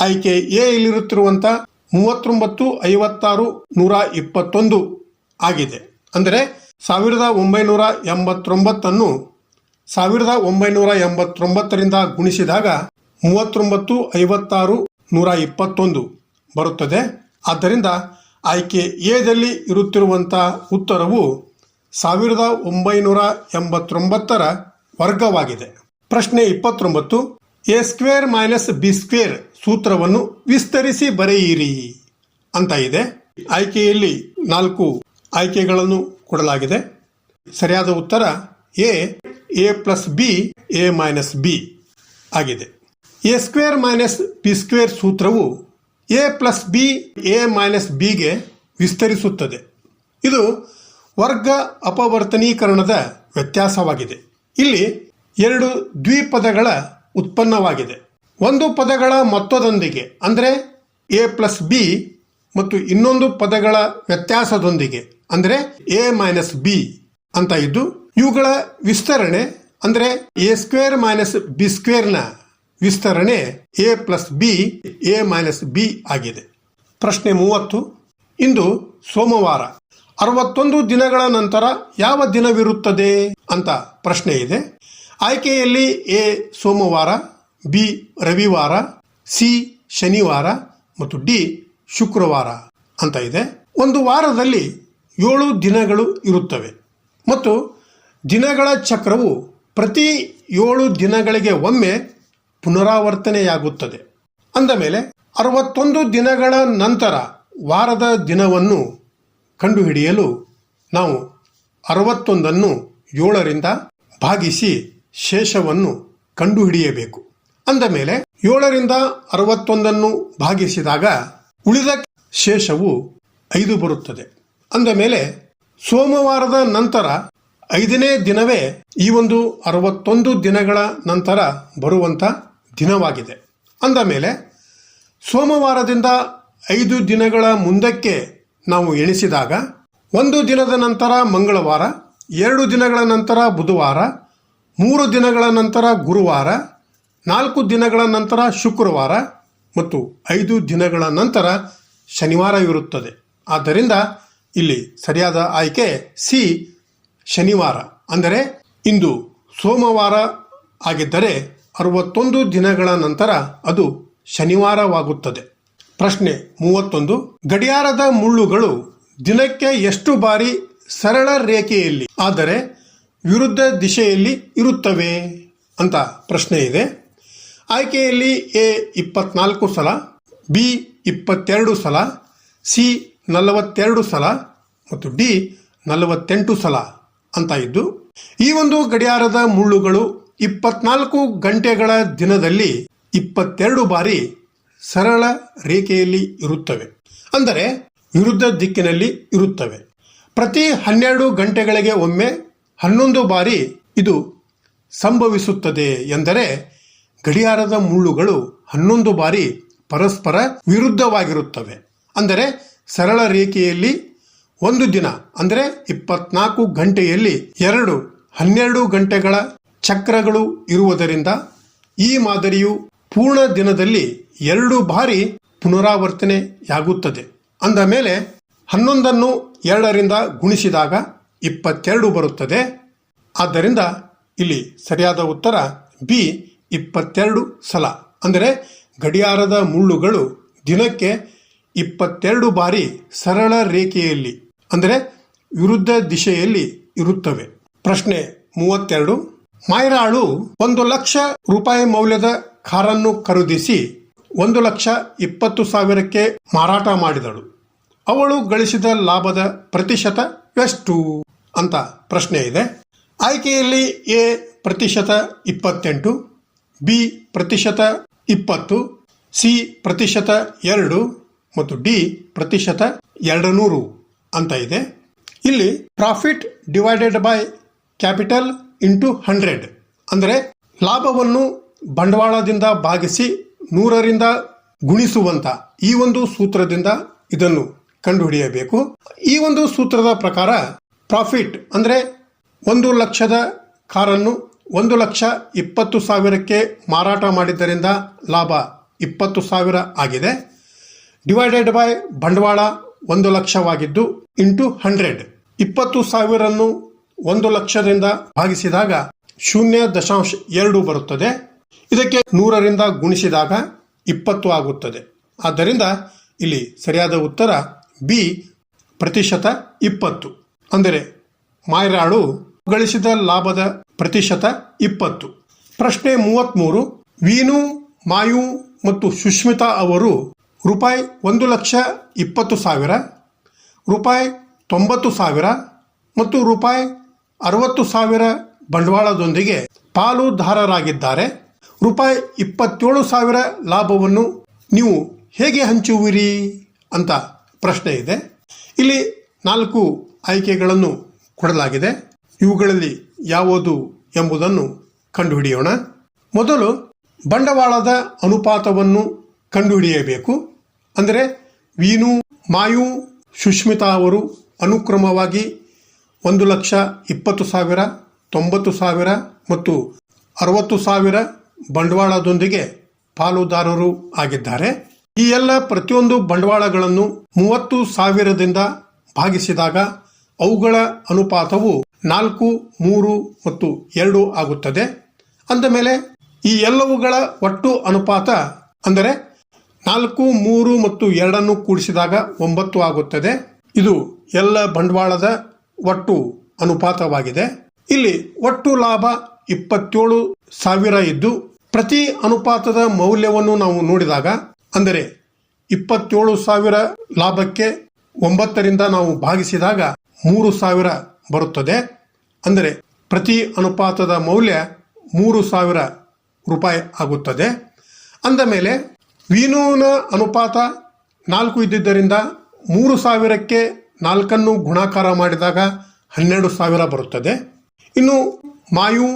S1: ಆಯ್ಕೆ ಎ ಇಲ್ಲಿರುತ್ತಿರುವಂತ 39, 56, 121 ಆಗಿದೆ. ಅಂದರೆ 1989 1989ರಿಂದ ಗುಣಿಸಿದಾಗ 39, 56, 121 ಬರುತ್ತದೆ. ಆದ್ದರಿಂದ ಆಯ್ಕೆ ಎದಲ್ಲಿ ಇರುತ್ತಿರುವಂತಹ ಉತ್ತರವು 1989ರ ವರ್ಗವಾಗಿದೆ. ಪ್ರಶ್ನೆ 29, A² - B² ಸೂತ್ರವನ್ನು ವಿಸ್ತರಿಸಿ ಬರೆಯಿರಿ ಅಂತ ಇದೆ. ಆಯ್ಕೆಯಲ್ಲಿ 4 ಆಯ್ಕೆಗಳನ್ನು ಕೊಡಲಾಗಿದೆ. ಸರಿಯಾದ ಉತ್ತರ A + B, A - B ಆಗಿದೆ. A² - B² ಸೂತ್ರವು A + B, A - Bಗೆ ವಿಸ್ತರಿಸುತ್ತದೆ. ಇದು ವರ್ಗ ಅಪವರ್ತನೀಕರಣದ ವ್ಯತ್ಯಾಸವಾಗಿದೆ. ಇಲ್ಲಿ 2 ದ್ವಿಪದಗಳ ಉತ್ಪನ್ನವಾಗಿದೆ. ಒಂದು ಪದಗಳ ಮೊತ್ತದೊಂದಿಗೆ ಅಂದರೆ A + B ಮತ್ತು ಇನ್ನೊಂದು ಪದಗಳ ವ್ಯತ್ಯಾಸದೊಂದಿಗೆ ಅಂದರೆ A - B ಅಂತ ಇದ್ದು, ಇವುಗಳ ವಿಸ್ತರಣೆ ಅಂದರೆ A² - B² ನ ವಿಸ್ತರಣೆ A + B, A - B ಆಗಿದೆ. ಪ್ರಶ್ನೆ 30, ಇಂದು ಸೋಮವಾರ 61 ದಿನಗಳ ನಂತರ ಯಾವ ದಿನವಿರುತ್ತದೆ ಅಂತ ಪ್ರಶ್ನೆ ಇದೆ. ಆಯ್ಕೆಯಲ್ಲಿ A ಸೋಮವಾರ, B ರವಿವಾರ, C ಶನಿವಾರ ಮತ್ತು D ಶುಕ್ರವಾರ ಅಂತ ಇದೆ. ಒಂದು ವಾರದಲ್ಲಿ 7 ದಿನಗಳು ಇರುತ್ತವೆ ಮತ್ತು ದಿನಗಳ ಚಕ್ರವು ಪ್ರತಿ 7 ದಿನಗಳಿಗೆ ಒಮ್ಮೆ ಪುನರಾವರ್ತನೆಯಾಗುತ್ತದೆ. ಅಂದ ಮೇಲೆ 61 ದಿನಗಳ ನಂತರ ವಾರದ ದಿನವನ್ನು ಕಂಡುಹಿಡಿಯಲು ನಾವು 61ಅನ್ನು 7ರಿಂದ ಭಾಗಿಸಿ ಶೇಷವನ್ನು ಕಂಡುಹಿಡಿಯಬೇಕು. ಅಂದ ಮೇಲೆ 7ರಿಂದ 61ಅನ್ನು ಭಾಗಿಸಿದಾಗ ಉಳಿದ ಶೇಷವು 5 ಬರುತ್ತದೆ. ಅಂದ ಮೇಲೆ ಸೋಮವಾರದ ನಂತರ 5ನೇ ದಿನವೇ ಈ ಒಂದು 61 ದಿನಗಳ ನಂತರ ಬರುವಂತ ದಿನವಾಗಿದೆ. ಅಂದ ಮೇಲೆ ಸೋಮವಾರದಿಂದ 5 ದಿನಗಳ ಮುಂದಕ್ಕೆ ನಾವು ಎಣಿಸಿದಾಗ 1 ದಿನದ ನಂತರ ಮಂಗಳವಾರ, 2 ದಿನಗಳ ನಂತರ ಬುಧವಾರ, 3 ದಿನಗಳ ನಂತರ ಗುರುವಾರ, 4 ದಿನಗಳ ನಂತರ ಶುಕ್ರವಾರ ಮತ್ತು 5 ದಿನಗಳ ನಂತರ ಶನಿವಾರ ಇರುತ್ತದೆ. ಆದ್ದರಿಂದ ಇಲ್ಲಿ ಸರಿಯಾದ ಆಯ್ಕೆ ಸಿ ಶನಿವಾರ. ಅಂದರೆ ಇಂದು ಸೋಮವಾರ ಆಗಿದ್ದರೆ 61 ದಿನಗಳ ನಂತರ ಅದು ಶನಿವಾರವಾಗುತ್ತದೆ. ಪ್ರಶ್ನೆ 31. ಗಡಿಯಾರದ ಮುಳ್ಳುಗಳು ದಿನಕ್ಕೆ ಎಷ್ಟು ಬಾರಿ ಸರಳ ರೇಖೆಯಲ್ಲಿ ಆದರೆ ವಿರುದ್ಧ ದಿಶೆಯಲ್ಲಿ ಇರುತ್ತವೆ ಅಂತ ಪ್ರಶ್ನೆ ಇದೆ. ಆಯ್ಕೆಯಲ್ಲಿ ಎ 24 ಸಲ, ಬಿ 22 ಸಲ, ಸಿ 42 ಸಲ ಮತ್ತು ಡಿ 48 ಸಲ ಅಂತ ಇದ್ದು, ಈ ಒಂದು ಗಡಿಯಾರದ ಮುಳ್ಳುಗಳು 24 ಗಂಟೆಗಳ ದಿನದಲ್ಲಿ 22 ಬಾರಿ ಸರಳ ರೇಖೆಯಲ್ಲಿ ಇರುತ್ತವೆ, ಅಂದರೆ ವಿರುದ್ಧ ದಿಕ್ಕಿನಲ್ಲಿ ಇರುತ್ತವೆ. ಪ್ರತಿ 12 ಗಂಟೆಗಳಿಗೆ ಒಮ್ಮೆ 11 ಬಾರಿ ಇದು ಸಂಭವಿಸುತ್ತದೆ. ಎಂದರೆ ಗಡಿಯಾರದ ಮುಳ್ಳುಗಳು 11 ಬಾರಿ ಪರಸ್ಪರ ವಿರುದ್ಧವಾಗಿರುತ್ತವೆ. ಅಂದರೆ ಸರಳ ರೇಖೆಯಲ್ಲಿ ಒಂದು ದಿನ ಅಂದರೆ 24 ಗಂಟೆಯಲ್ಲಿ 12 ಗಂಟೆಗಳ ಚಕ್ರಗಳು ಇರುವುದರಿಂದ ಈ ಮಾದರಿಯು ಪೂರ್ಣ ದಿನದಲ್ಲಿ 2 ಬಾರಿ ಪುನರಾವರ್ತನೆಯಾಗುತ್ತದೆ. ಅಂದ ಮೇಲೆ 11 2ರಿಂದ ಗುಣಿಸಿದಾಗ 22 ಬರುತ್ತದೆ. ಆದ್ದರಿಂದ ಇಲ್ಲಿ ಸರಿಯಾದ ಉತ್ತರ ಬಿ 22 ಸಲ. ಅಂದರೆ ಗಡಿಯಾರದ ಮುಳ್ಳುಗಳು ದಿನಕ್ಕೆ 22 ಬಾರಿ ಸರಳ ರೇಖೆಯಲ್ಲಿ ಅಂದರೆ ವಿರುದ್ಧ ದಿಶೆಯಲ್ಲಿ ಇರುತ್ತವೆ. ಪ್ರಶ್ನೆ 32. ಮಾಯರಾಳು 1 ಲಕ್ಷ ರೂಪಾಯಿ ಮೌಲ್ಯದ ಕಾರನ್ನು ಖರೀದಿಸಿ 1,20,000ಕ್ಕೆ ಮಾರಾಟ ಮಾಡಿದಳು. ಅವಳು ಗಳಿಸಿದ ಲಾಭದ ಪ್ರತಿಶತ ಎಷ್ಟು ಅಂತ ಪ್ರಶ್ನೆ ಇದೆ. ಆಯ್ಕೆಯಲ್ಲಿ ಎ ಪ್ರತಿಶತ 28, ಬಿ ಪ್ರತಿಶತ 20, ಸಿ ಪ್ರತಿಶತ 2 ಮತ್ತು ಡಿ ಪ್ರತಿಶತ 200 ಅಂತ ಇದೆ. ಇಲ್ಲಿ profit divided by capital into 100 ಅಂದರೆ ಲಾಭವನ್ನು ಬಂಡವಾಳದಿಂದ ಭಾಗಿಸಿ 100ರಿಂದ ಗುಣಿಸುವಂತ ಈ ಒಂದು ಸೂತ್ರದಿಂದ ಇದನ್ನು ಕಂಡುಹಿಡಿಯಬೇಕು. ಈ ಒಂದು ಸೂತ್ರದ ಪ್ರಕಾರ ಪ್ರಾಫಿಟ್ ಅಂದರೆ 1 ಲಕ್ಷದ ಕಾರನ್ನು 1,20,000ಕ್ಕೆ ಮಾರಾಟ ಮಾಡಿದ್ದರಿಂದ ಲಾಭ 20,000 ಆಗಿದೆ. ಡಿವೈಡೆಡ್ ಬೈ ಬಂಡವಾಳ 1 ಲಕ್ಷವಾಗಿದ್ದು ಇಂಟು 100 20,000 1 ಲಕ್ಷದಿಂದ ಭಾಗಿಸಿದಾಗ 0.2 ಬರುತ್ತದೆ. ಇದಕ್ಕೆ 100ರಿಂದ ಗುಣಿಸಿದಾಗ 20 ಆಗುತ್ತದೆ. ಆದ್ದರಿಂದ ಇಲ್ಲಿ ಸರಿಯಾದ ಉತ್ತರ ಬಿ ಪ್ರತಿಶತ 20. ಅಂದರೆ ಮಾಯರಾಳು ಗಳಿಸಿದ ಲಾಭದ ಪ್ರತಿಶತ 20. ಪ್ರಶ್ನೆ 33. ವೀನು, ಮಾಯು ಮತ್ತು ಸುಷ್ಮಿತಾ ಅವರು ರೂಪಾಯಿ 1,20,000, ರೂಪಾಯಿ 90,000 ಮತ್ತು ರೂಪಾಯಿ 60,000 ಬಂಡವಾಳದೊಂದಿಗೆ ಪಾಲುದಾರರಾಗಿದ್ದಾರೆ. ರೂಪಾಯಿ 27,000 ಲಾಭವನ್ನು ನೀವು ಹೇಗೆ ಹಂಚುವಿರಿ ಅಂತ ಪ್ರಶ್ನೆ ಇದೆ. ಇಲ್ಲಿ 4 ಆಯ್ಕೆಗಳನ್ನು ಕೊಡಲಾಗಿದೆ. ಇವುಗಳಲ್ಲಿ ಯಾವುದು ಎಂಬುದನ್ನು ಕಂಡುಹಿಡಿಯೋಣ. ಮೊದಲು ಬಂಡವಾಳದ ಅನುಪಾತವನ್ನು ಕಂಡುಹಿಡಿಯಬೇಕು. ಅಂದರೆ ವೀನು, ಮಾಯು, ಸುಷ್ಮಿತಾ ಅವರು ಅನುಕ್ರಮವಾಗಿ 1,20,000, 90,000 ಮತ್ತು 60,000 ಬಂಡವಾಳದೊಂದಿಗೆ ಪಾಲುದಾರರು ಆಗಿದ್ದಾರೆ. ಈ ಎಲ್ಲ ಪ್ರತಿಯೊಂದು ಬಂಡವಾಳಗಳನ್ನು 30,000ದಿಂದ ಭಾಗಿಸಿದಾಗ ಅವುಗಳ ಅನುಪಾತವು 4, 3 ಮತ್ತು 2 ಆಗುತ್ತದೆ. ಅಂದ ಮೇಲೆ ಈ ಎಲ್ಲವುಗಳ ಒಟ್ಟು ಅನುಪಾತ ಅಂದರೆ 4, 3 ಮತ್ತು 2 ಕೂಡಿಸಿದಾಗ 9 ಆಗುತ್ತದೆ. ಇದು ಎಲ್ಲ ಬಂಡವಾಳದ ಒಟ್ಟು ಅನುಪಾತವಾಗಿದೆ. ಇಲ್ಲಿ ಒಟ್ಟು ಲಾಭ 27,000 ಇದ್ದು ಪ್ರತಿ ಅನುಪಾತದ ಮೌಲ್ಯವನ್ನು ನಾವು ನೋಡಿದಾಗ ಅಂದರೆ 27,000 ಲಾಭಕ್ಕೆ 9ರಿಂದ ನಾವು ಭಾಗಿಸಿದಾಗ 3,000 ಬರುತ್ತದೆ. ಅಂದರೆ ಪ್ರತಿ ಅನುಪಾತದ ಮೌಲ್ಯ 3,000 ರೂಪಾಯಿ ಆಗುತ್ತದೆ. ಅಂದ ಮೇಲೆ ವೀನುವಿನ ಅನುಪಾತ 4 ಇದ್ದಿದ್ದರಿಂದ 3,000ಕ್ಕೆ 4 ಗುಣಾಕಾರ ಮಾಡಿದಾಗ 12,000 ಬರುತ್ತದೆ. ಇನ್ನು ಮಾಯು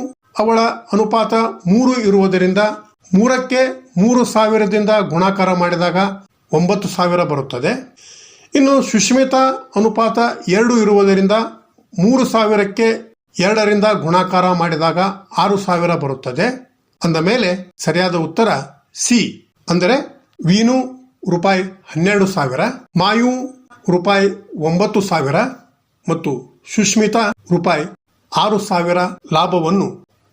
S1: ಅವಳ ಅನುಪಾತ 3 ಇರುವುದರಿಂದ 3ಕ್ಕೆ 3,000ದಿಂದ ಗುಣಾಕಾರ ಮಾಡಿದಾಗ 9,000 ಬರುತ್ತದೆ. ಇನ್ನು ಸುಷ್ಮಿತಾ ಅನುಪಾತ 2 ಇರುವುದರಿಂದ 3,000ಕ್ಕೆ 2ರಿಂದ ಗುಣಾಕಾರ ಮಾಡಿದಾಗ 6,000 ಬರುತ್ತದೆ. ಅಂದ ಮೇಲೆ ಸರಿಯಾದ ಉತ್ತರ ಸಿ. ಅಂದರೆ ವೀನು ರೂಪಾಯಿ 12,000, ಮಾಯು ರೂಪಾಯಿ 9,000 ಮತ್ತು ಸುಷ್ಮಿತಾ ರೂಪಾಯಿ 6,000 ಲಾಭವನ್ನು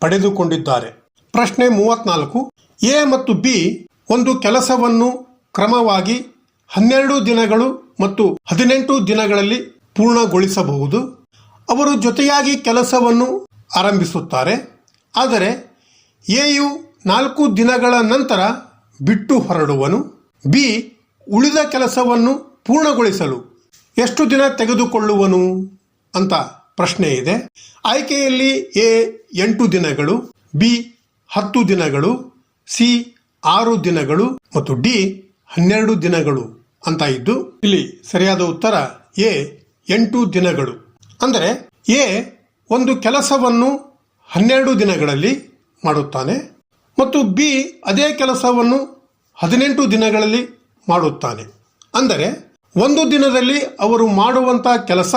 S1: ಪಡೆದುಕೊಂಡಿದ್ದಾರೆ. ಪ್ರಶ್ನೆ 34. ಎ ಮತ್ತು ಬಿ ಒಂದು ಕೆಲಸವನ್ನು ಕ್ರಮವಾಗಿ 12 ದಿನಗಳು ಮತ್ತು 18 ದಿನಗಳಲ್ಲಿ ಪೂರ್ಣಗೊಳಿಸಬಹುದು. ಅವರು ಜೊತೆಯಾಗಿ ಕೆಲಸವನ್ನು ಆರಂಭಿಸುತ್ತಾರೆ. ಆದರೆ ಎಯು 4 ದಿನಗಳ ನಂತರ ಬಿಟ್ಟು ಹೊರಡುವನು. ಬಿ ಉಳಿದ ಕೆಲಸವನ್ನು ಪೂರ್ಣಗೊಳಿಸಲು ಎಷ್ಟು ದಿನ ತೆಗೆದುಕೊಳ್ಳುವನು ಅಂತ ಪ್ರಶ್ನೆ ಇದೆ. ಆಯ್ಕೆಯಲ್ಲಿ ಎ 8 ದಿನಗಳು, ಬಿ 10 ದಿನಗಳು, ಸಿ 6 ದಿನಗಳು ಮತ್ತು ಡಿ 12 ದಿನಗಳು ಅಂತ ಇದ್ದು, ಇಲ್ಲಿ ಸರಿಯಾದ ಉತ್ತರ ಎ 8 ದಿನಗಳು. ಅಂದರೆ ಎ ಒಂದು ಕೆಲಸವನ್ನು 12 ದಿನಗಳಲ್ಲಿ ಮಾಡುತ್ತಾನೆ ಮತ್ತು ಬಿ ಅದೇ ಕೆಲಸವನ್ನು 18 ದಿನಗಳಲ್ಲಿ ಮಾಡುತ್ತಾನೆ. ಅಂದರೆ ಒಂದು ದಿನದಲ್ಲಿ ಅವರು ಮಾಡುವಂತ ಕೆಲಸ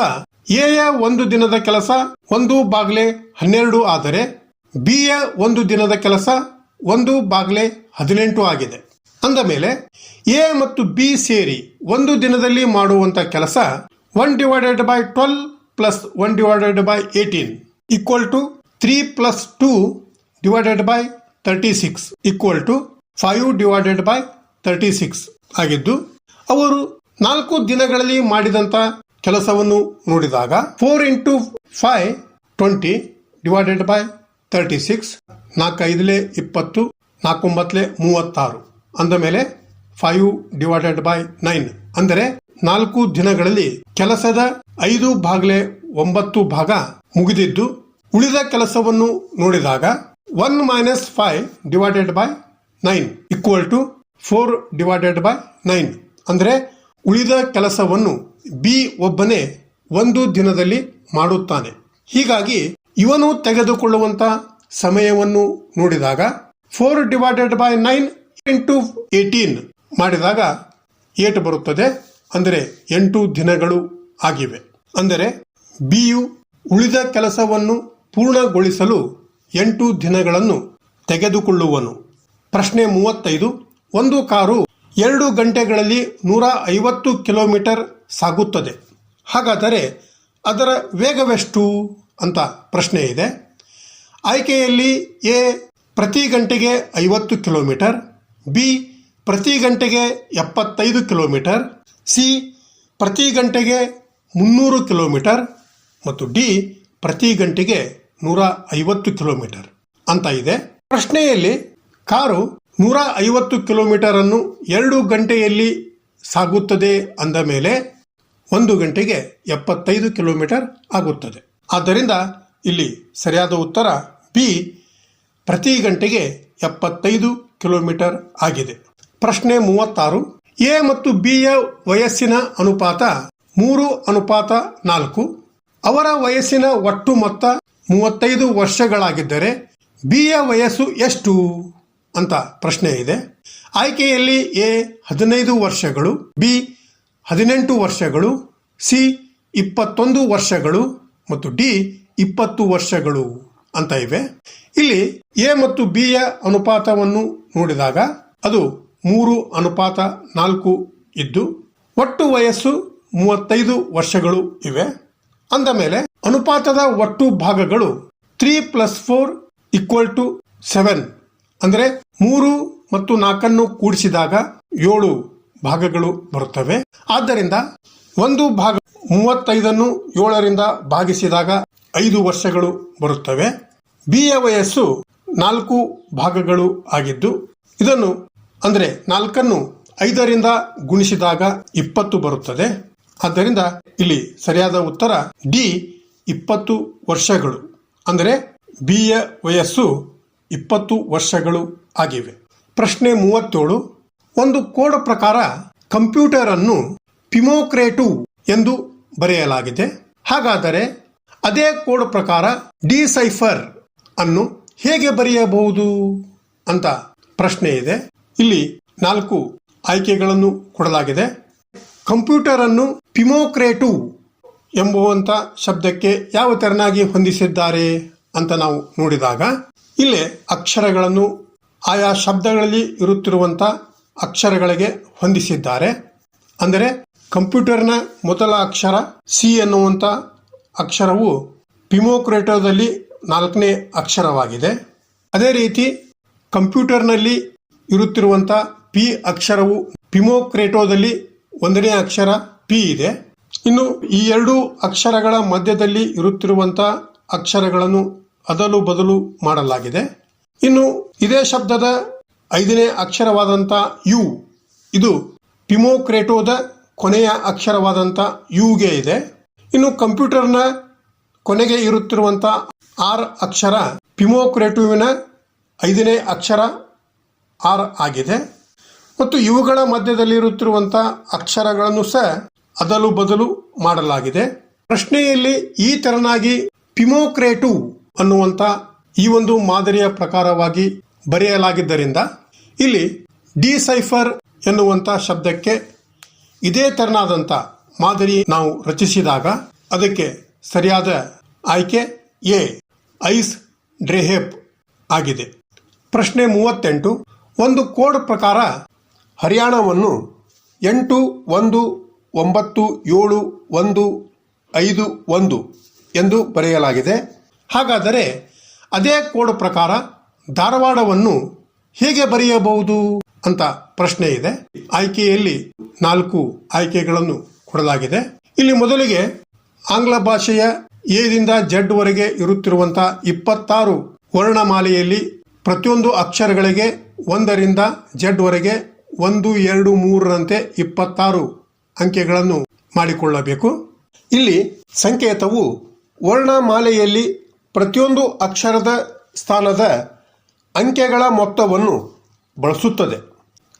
S1: ಎಯ ಒಂದು ದಿನದ ಕೆಲಸ 1/12 ಆದರೆ ಬಿಯ ಒಂದು ದಿನದ ಕೆಲಸ 1/18 ಆಗಿದೆ. ಅಂದ ಮೇಲೆ ಎ ಮತ್ತು ಬಿ ಸೇರಿ ಒಂದು ದಿನದಲ್ಲಿ ಮಾಡುವಂತ ಕೆಲಸ 1/12 plus 1/18 equal to 3 plus 2 divided by 36 equal to 5/36 ಆಗಿದ್ದು, ಅವರು 4 ದಿನಗಳಲ್ಲಿ ಮಾಡಿದಂತ ಕೆಲಸವನ್ನು ನೋಡಿದಾಗ 4 into 5 20 ಡಿವೈಡೆಡ್ ಬೈ 36, 4 5 20, 4 9 36 ಅಂದ ಮೇಲೆ 5/9 ಅಂದರೆ 4 ದಿನಗಳಲ್ಲಿ ಕೆಲಸದ 5/9 ಭಾಗ ಮುಗಿದಿದ್ದು, ಉಳಿದ ಕೆಲಸವನ್ನು ನೋಡಿದಾಗ 1 minus 5 divided by 9 equal to 4/9 ಅಂದರೆ ಉಳಿದ ಕೆಲಸವನ್ನು ಬಿ ಒಬ್ಬನೇ ಒಂದು ದಿನದಲ್ಲಿ ಮಾಡುತ್ತಾನೆ. ಹೀಗಾಗಿ ಇವನು ತೆಗೆದುಕೊಳ್ಳುವಂತ ಸಮಯವನ್ನು ನೋಡಿದಾಗ 4/9 into 18 ಮಾಡಿದಾಗ 8 ಬರುತ್ತದೆ. ಅಂದರೆ 8 ದಿನಗಳು ಆಗಿವೆ. ಅಂದರೆ ಬಿಯು ಉಳಿದ ಕೆಲಸವನ್ನು ಪೂರ್ಣಗೊಳಿಸಲು 8 ದಿನಗಳನ್ನು ತೆಗೆದುಕೊಳ್ಳುವನು. ಪ್ರಶ್ನೆ 35. ಒಂದು ಕಾರು 2 ಗಂಟೆಗಳಲ್ಲಿ 150 ಕಿಲೋಮೀಟರ್ ಸಾಗುತ್ತದೆ. ಹಾಗಾದರೆ ಅದರ ವೇಗವೆಷ್ಟು ಅಂತ ಪ್ರಶ್ನೆ ಇದೆ. ಆಯ್ಕೆಯಲ್ಲಿ ಎ ಪ್ರತಿ ಗಂಟೆಗೆ 50 ಕಿಲೋಮೀಟರ್, ಬಿ ಪ್ರತಿ ಗಂಟೆಗೆ 75 ಕಿಲೋಮೀಟರ್, ಸಿ ಪ್ರತಿ ಗಂಟೆಗೆ 300 ಕಿಲೋಮೀಟರ್ ಮತ್ತು ಡಿ ಪ್ರತಿ ಗಂಟೆಗೆ 150 ಕಿಲೋಮೀಟರ್ ಅಂತ ಇದೆ. ಪ್ರಶ್ನೆಯಲ್ಲಿ ಕಾರು 150 ಕಿಲೋಮೀಟರ್ ಅನ್ನು 2 ಗಂಟೆಯಲ್ಲಿ ಸಾಗುತ್ತದೆ ಅಂದ ಮೇಲೆ 1 ಗಂಟೆಗೆ 75 ಕಿಲೋಮೀಟರ್ ಆಗುತ್ತದೆ. ಆದ್ದರಿಂದ ಇಲ್ಲಿ ಸರಿಯಾದ ಉತ್ತರ ಬಿ ಪ್ರತಿ ಗಂಟೆಗೆ 75 ಕಿಲೋಮೀಟರ್ ಆಗಿದೆ. ಪ್ರಶ್ನೆ 36. ಎ ಮತ್ತು ಬಿಯ ವಯಸ್ಸಿನ ಅನುಪಾತ 3:4. ಅವರ ವಯಸ್ಸಿನ ಒಟ್ಟು ಮೊತ್ತ 35 ವರ್ಷಗಳಾಗಿದ್ದರೆ ಬಿಯ ವಯಸ್ಸು ಎಷ್ಟು ಅಂತ ಪ್ರಶ್ನೆ ಇದೆ. ಆಯ್ಕೆಯಲ್ಲಿ ಎ 15 ವರ್ಷಗಳು, ಬಿ 18 ವರ್ಷಗಳು, ಸಿ 21 ವರ್ಷಗಳು ಮತ್ತು ಡಿ 20 ವರ್ಷಗಳು ಅಂತ ಇವೆ. ಇಲ್ಲಿ ಎ ಮತ್ತು ಬಿಯ ಅನುಪಾತವನ್ನು ನೋಡಿದಾಗ ಅದು 3:4 ಇದ್ದು ಒಟ್ಟು ವಯಸ್ಸು 35 ವರ್ಷಗಳು ಇವೆ. ಅಂದ ಮೇಲೆ ಅನುಪಾತದ ಒಟ್ಟು ಭಾಗಗಳು 3 + 4 = 7. ಅಂದರೆ 3 ಮತ್ತು 4 ಕೂಡಿಸಿದಾಗ 7 ಭಾಗಗಳು ಬರುತ್ತವೆ. ಆದ್ದರಿಂದ ಒಂದು ಭಾಗ 35 7ರಿಂದ ಭಾಗಿಸಿದಾಗ 5 ವರ್ಷಗಳು ಬರುತ್ತವೆ. ಬಿಯ ವಯಸ್ಸು 4 ಭಾಗಗಳು ಆಗಿದ್ದು, ಇದನ್ನು ಅಂದರೆ 4 5ರಿಂದ ಗುಣಿಸಿದಾಗ 20 ಬರುತ್ತದೆ. ಆದ್ದರಿಂದ ಇಲ್ಲಿ ಸರಿಯಾದ ಉತ್ತರ ಡಿ 20 ವರ್ಷಗಳು. ಅಂದರೆ ಬಿಯ ವಯಸ್ಸು 20 ವರ್ಷಗಳು ಆಗಿವೆ. ಪ್ರಶ್ನೆ 37. ಒಂದು ಕೋಡ್ ಪ್ರಕಾರ ಕಂಪ್ಯೂಟರ್ ಅನ್ನು ಪಿಮೋಕ್ರೇಟಿವ್ ಎಂದು ಬರೆಯಲಾಗಿದೆ. ಹಾಗಾದರೆ ಅದೇ ಕೋಡ್ ಪ್ರಕಾರ ಡಿಸೈಫರ್ ಅನ್ನು ಹೇಗೆ ಬರೆಯಬಹುದು ಅಂತ ಪ್ರಶ್ನೆ ಇದೆ. ಇಲ್ಲಿ 4 ಆಯ್ಕೆಗಳನ್ನು ಕೊಡಲಾಗಿದೆ. ಕಂಪ್ಯೂಟರ್ ಅನ್ನು ಪಿಮೋಕ್ರೇಟಿವ್ ಎಂಬುವಂತ ಶಬ್ದಕ್ಕೆ ಯಾವ ತೆರನಾಗಿ ಹೊಂದಿಸಿದ್ದಾರೆ ಅಂತ ನಾವು ನೋಡಿದಾಗ, ಇಲ್ಲೇ ಅಕ್ಷರಗಳನ್ನು ಆಯಾ ಶಬ್ದಗಳಲ್ಲಿ ಇರುತ್ತಿರುವಂತ ಅಕ್ಷರಗಳಿಗೆ ಹೊಂದಿಸಿದ್ದಾರೆ. ಅಂದರೆ ಕಂಪ್ಯೂಟರ್ನ ಮೊದಲ ಅಕ್ಷರ ಸಿ ಎನ್ನುವಂತ ಅಕ್ಷರವು ಪಿಮೋಕ್ರೇಟಿವ್ದಲ್ಲಿ 4ನೇ ಅಕ್ಷರವಾಗಿದೆ. ಅದೇ ರೀತಿ ಕಂಪ್ಯೂಟರ್ನಲ್ಲಿ ಇರುತ್ತಿರುವಂಥ ಪಿ ಅಕ್ಷರವು ಪಿಮೋಕ್ರೆಟೋದಲ್ಲಿ 1ನೇ ಅಕ್ಷರ ಪಿ ಇದೆ. ಇನ್ನು ಈ ಎರಡು ಅಕ್ಷರಗಳ ಮಧ್ಯದಲ್ಲಿ ಇರುತ್ತಿರುವಂಥ ಅಕ್ಷರಗಳನ್ನು ಅದಲು ಬದಲು ಮಾಡಲಾಗಿದೆ. ಇನ್ನು ಇದೇ ಶಬ್ದದ 5ನೇ ಅಕ್ಷರವಾದಂಥ ಯು, ಇದು ಪಿಮೋಕ್ರೆಟೋದ ಕೊನೆಯ ಅಕ್ಷರವಾದಂಥ ಯುಗೆ ಇದೆ. ಇನ್ನು ಕಂಪ್ಯೂಟರ್ನ ಕೊನೆಗೆ ಇರುತ್ತಿರುವಂಥ ಆರ್ ಅಕ್ಷರ ಪಿಮೋಕ್ರೆಟೋವಿನ 5ನೇ ಅಕ್ಷರ ಆರ್ ಆಗಿದೆ. ಮತ್ತು ಇವುಗಳ ಮಧ್ಯದಲ್ಲಿರುತ್ತಿರುವಂಥ ಅಕ್ಷರಗಳನ್ನು ಸಹ ಅದಲು ಬದಲು ಮಾಡಲಾಗಿದೆ. ಪ್ರಶ್ನೆಯಲ್ಲಿ ಈ ತೆರನಾಗಿ ಪಿಮೋಕ್ರೆಟೋ ಅನ್ನುವಂಥ ಈ ಒಂದು ಮಾದರಿಯ ಪ್ರಕಾರವಾಗಿ ಬರೆಯಲಾಗಿದ್ದರಿಂದ ಇಲ್ಲಿ ಡಿಸೈಫರ್ ಎನ್ನುವಂಥ ಶಬ್ದಕ್ಕೆ ಇದೇ ತೆರನಾದಂಥ ಮಾದರಿ ನಾವು ರಚಿಸಿದಾಗ ಅದಕ್ಕೆ ಸರಿಯಾದ ಆಯ್ಕೆ ಎ, ಐಸ್ ಡ್ರೆಹೆಪ್ ಆಗಿದೆ. ಪ್ರಶ್ನೆ 38. ಒಂದು ಕೋಡ್ ಪ್ರಕಾರ ಹರಿಯಾಣವನ್ನು 81971551 ಎಂದು ಬರೆಯಲಾಗಿದೆ. ಹಾಗಾದರೆ ಅದೇ ಕೋಡ್ ಪ್ರಕಾರ ಧಾರವಾಡವನ್ನು ಹೇಗೆ ಬರೆಯಬಹುದು ಅಂತ ಪ್ರಶ್ನೆ ಇದೆ. ಆಯ್ಕೆಯಲ್ಲಿ 4 ಆಯ್ಕೆಗಳನ್ನು ಕೊಡಲಾಗಿದೆ. ಇಲ್ಲಿ ಮೊದಲಿಗೆ ಆಂಗ್ಲ ಭಾಷೆಯ ಎದಿಂದ ಜೆಡ್ ವರೆಗೆ ಇರುತ್ತಿರುವಂತಹ 26 ವರ್ಣಮಾಲೆಯಲ್ಲಿ ಪ್ರತಿಯೊಂದು ಅಕ್ಷರಗಳಿಗೆ 1ರಿಂದ ಜೆಡ್ ವರೆಗೆ 1, 2, 3ರಂತೆ 26 ಅಂಕೆಗಳನ್ನು ಮಾಡಿಕೊಳ್ಳಬೇಕು. ಇಲ್ಲಿ ಸಂಕೇತವು ವರ್ಣಮಾಲೆಯಲ್ಲಿ ಪ್ರತಿಯೊಂದು ಅಕ್ಷರದ ಸ್ಥಾನದ ಅಂಕೆಗಳ ಮೊತ್ತವನ್ನು ಬಳಸುತ್ತದೆ.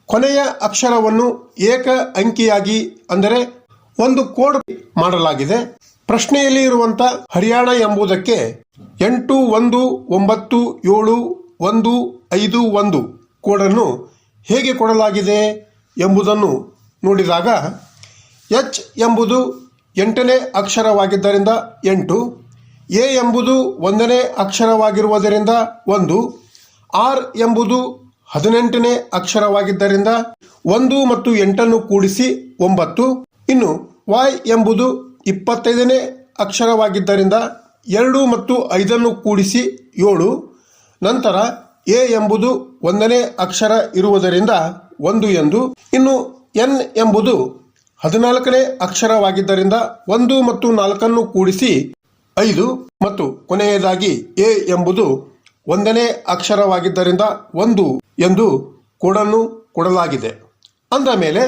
S1: ಕೊನೆಯ ಅಕ್ಷರವನ್ನು ಏಕ ಅಂಕಿಯಾಗಿ ಅಂದರೆ ಒಂದು ಕೋಡ್ ಮಾಡಲಾಗಿದೆ. ಪ್ರಶ್ನೆಯಲ್ಲಿ ಇರುವಂತ ಹರಿಯಾಣ ಎಂಬುದಕ್ಕೆ 81971551 ಕೋಡನ್ನು ಹೇಗೆ ಕೊಡಲಾಗಿದೆ ಎಂಬುದನ್ನು ನೋಡಿದಾಗ ಎಚ್ ಎಂಬುದು 8ನೇ ಅಕ್ಷರವಾಗಿದ್ದರಿಂದ 8, ಎ ಎಂಬುದು 1ನೇ ಅಕ್ಷರವಾಗಿರುವುದರಿಂದ 1, ಆರ್ ಎಂಬುದು 18ನೇ ಅಕ್ಷರವಾಗಿದ್ದರಿಂದ 1 ಮತ್ತು 8 ಕೂಡಿಸಿ 9, ಇನ್ನು ವೈ ಎಂಬುದು 25ನೇ ಅಕ್ಷರವಾಗಿದ್ದರಿಂದ 2 ಮತ್ತು 5 ಕೂಡಿಸಿ 7, ನಂತರ ಎ ಎಂಬುದು 1ನೇ ಅಕ್ಷರ ಇರುವುದರಿಂದ 1 ಎಂದು, ಇನ್ನು ಎನ್ ಎಂಬುದು 14ನೇ ಅಕ್ಷರವಾಗಿದ್ದರಿಂದ 1 ಮತ್ತು 4 ಕೂಡಿಸಿ 5 ಮತ್ತು ಕೊನೆಯದಾಗಿ ಎ ಎಂಬುದು 1ನೇ ಅಕ್ಷರವಾಗಿದ್ದರಿಂದ 1 ಎಂದು ಕೋಡನ್ನು ಕೊಡಲಾಗಿದೆ. ಅಂದ ಮೇಲೆ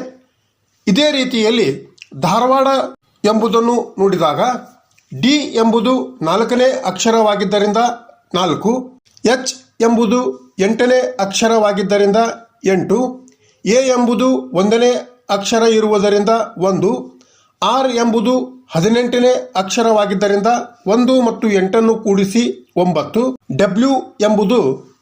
S1: ಇದೇ ರೀತಿಯಲ್ಲಿ ಧಾರವಾಡ ಎಂಬುದನ್ನು ನೋಡಿದಾಗ ಡಿ ಎಂಬುದು 4ನೇ ಅಕ್ಷರವಾಗಿದ್ದರಿಂದ 4, ಎಚ್ ಎಂಬುದು 8ನೇ ಅಕ್ಷರವಾಗಿದ್ದರಿಂದ 8, ಎ ಎಂಬುದು 1ನೇ ಅಕ್ಷರ ಇರುವುದರಿಂದ 1, ಆರ್ ಎಂಬುದು 18ನೇ ಅಕ್ಷರವಾಗಿದ್ದರಿಂದ 1 ಮತ್ತು 8 ಕೂಡಿಸಿ 9, ಡಬ್ಲ್ಯೂ ಎಂಬುದು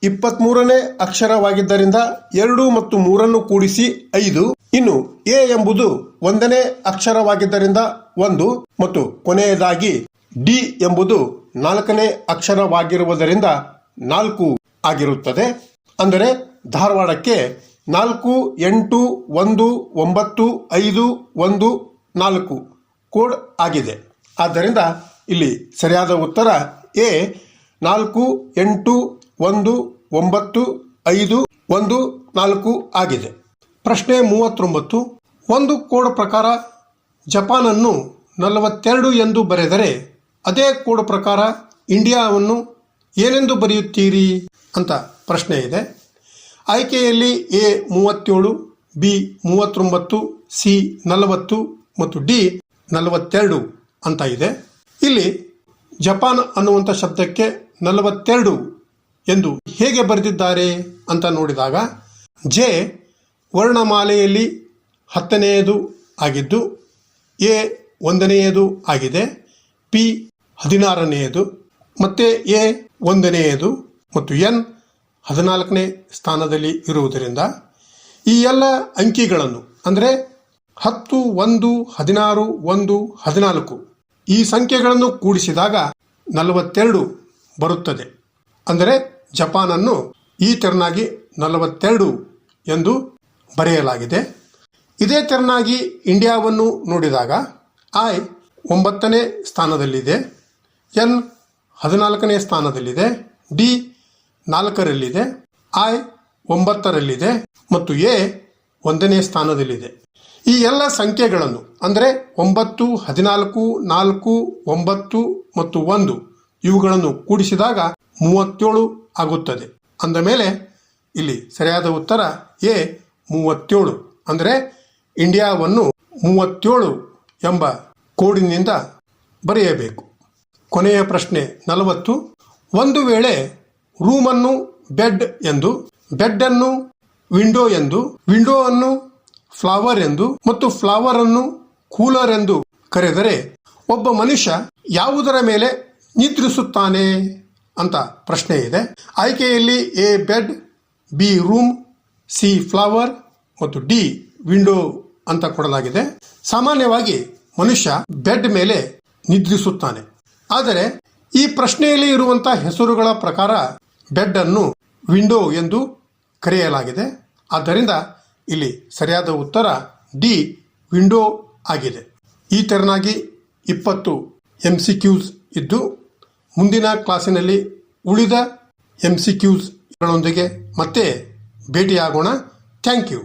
S1: 23ನೇ ಅಕ್ಷರವಾಗಿದ್ದರಿಂದ 2 ಮತ್ತು 3 ಕೂಡಿಸಿ 5, ಇನ್ನು ಎ ಎಂಬುದು 1ನೇ ಅಕ್ಷರವಾಗಿದ್ದರಿಂದ 1 ಮತ್ತು ಕೊನೆಯದಾಗಿ ಡಿ ಎಂಬುದು 4ನೇ ಅಕ್ಷರವಾಗಿರುವುದರಿಂದ 4 ಆಗಿರುತ್ತದೆ. ಅಂದರೆ ಧಾರವಾಡಕ್ಕೆ 4, 8, 1, 9, 5, 1, 4 ಕೋಡ್ ಆಗಿದೆ. ಆದ್ದರಿಂದ ಇಲ್ಲಿ ಸರಿಯಾದ ಉತ್ತರ ಎ 4, 8, 1, 9, 5, 1, 4 ಆಗಿದೆ. ಪ್ರಶ್ನೆ 39. ಒಂದು ಕೋಡ್ ಪ್ರಕಾರ ಜಪಾನನ್ನು 42 ಎಂದು ಬರೆದರೆ ಅದೇ ಕೋಡ್ ಪ್ರಕಾರ ಇಂಡಿಯಾವನ್ನು ಏನೆಂದು ಬರೆಯುತ್ತೀರಿ ಅಂತ ಪ್ರಶ್ನೆ ಇದೆ. ಆಯ್ಕೆಯಲ್ಲಿ ಎ 37, ಬಿ 39, ಸಿ 40 ಮತ್ತು ಡಿ 42 ಅಂತ ಇದೆ. ಇಲ್ಲಿ ಜಪಾನ್ ಅನ್ನುವಂಥ ಶಬ್ದಕ್ಕೆ 42 ಎಂದು ಹೇಗೆ ಬರೆದಿದ್ದಾರೆ ಅಂತ ನೋಡಿದಾಗ ಜೆ ವರ್ಣಮಾಲೆಯಲ್ಲಿ 10ನೇಯದು ಆಗಿದ್ದು, ಎ 1ನೇಯದು ಆಗಿದೆ, ಪಿ 16ನೇಯದು, ಮತ್ತೆ ಎ 1ನೇಯದು ಮತ್ತು ಎನ್ 14ನೇ ಸ್ಥಾನದಲ್ಲಿ ಇರುವುದರಿಂದ ಈ ಎಲ್ಲ ಅಂಕಿಗಳನ್ನು ಅಂದರೆ 10, 1, 16, 1, 14 ಈ ಸಂಖ್ಯೆಗಳನ್ನು ಕೂಡಿಸಿದಾಗ 42 ಬರುತ್ತದೆ. ಅಂದರೆ ಜಪಾನನ್ನು ಈ ತೆರನಾಗಿ 42 ಎಂದು ಬರೆಯಲಾಗಿದೆ. ಇದೇ ತೆರನಾಗಿ ಇಂಡಿಯಾವನ್ನು ನೋಡಿದಾಗ ಐ 9ನೇ ಸ್ಥಾನದಲ್ಲಿದೆ, ಎನ್ 14ನೇ ಸ್ಥಾನದಲ್ಲಿದೆ, ಡಿ 4ರಲ್ಲಿದೆ, ಐ 9ರಲ್ಲಿದೆ ಮತ್ತು ಎ 1ನೇ ಸ್ಥಾನದಲ್ಲಿದೆ. ಈ ಎಲ್ಲ ಸಂಖ್ಯೆಗಳನ್ನು ಅಂದರೆ 9, 14, 4, 9 ಮತ್ತು 1 ಇವುಗಳನ್ನು ಕೂಡಿಸಿದಾಗ 37 ಆಗುತ್ತದೆ. ಅಂದ ಮೇಲೆ ಇಲ್ಲಿ ಸರಿಯಾದ ಉತ್ತರ ಎ 37. ಅಂದರೆ ಇಂಡಿಯಾವನ್ನು 37 ಎಂಬ ಕೋಡಿನಿಂದ ಬರೆಯಬೇಕು. ಕೊನೆಯ ಪ್ರಶ್ನೆ 40. ಒಂದು ವೇಳೆ ರೂಮನ್ನು ಬೆಡ್ ಎಂದು, ಬೆಡ್ ಅನ್ನು ವಿಂಡೋ ಎಂದು, ವಿಂಡೋ ಅನ್ನು ಫ್ಲವರ್ ಎಂದು ಮತ್ತು ಫ್ಲವರ್ ಅನ್ನು ಕೂಲರ್ ಎಂದು ಕರೆದರೆ ಒಬ್ಬ ಮನುಷ್ಯ ಯಾವುದರ ಮೇಲೆ ನಿದ್ರಿಸುತ್ತಾನೆ ಅಂತ ಪ್ರಶ್ನೆ ಇದೆ. ಆಯ್ಕೆಯಲ್ಲಿ A bed, B room, C flower ಮತ್ತು ಡಿ ವಿಂಡೋ ಅಂತ ಕೊಡಲಾಗಿದೆ. ಸಾಮಾನ್ಯವಾಗಿ ಮನುಷ್ಯ ಬೆಡ್ ಮೇಲೆ ನಿದ್ರಿಸುತ್ತಾನೆ. ಆದರೆ ಈ ಪ್ರಶ್ನೆಯಲ್ಲಿ ಇರುವಂತಹ ಹೆಸರುಗಳ ಪ್ರಕಾರ ಬೆಡ್ ಅನ್ನು ವಿಂಡೋ ಎಂದು ಕರೆಯಲಾಗಿದೆ. ಆದ್ದರಿಂದ ಇಲ್ಲಿ ಸರಿಯಾದ ಉತ್ತರ ಡಿ ವಿಂಡೋ ಆಗಿದೆ. ಈ ತೆರನಾಗಿ 20 MCQs ಇದ್ದು ಮುಂದಿನ ಕ್ಲಾಸಿನಲ್ಲಿ ಉಳಿದ MCQs ಗಳೊಂದಿಗೆ ಮತ್ತೆ ಭೇಟಿಯಾಗೋಣ. Thank you.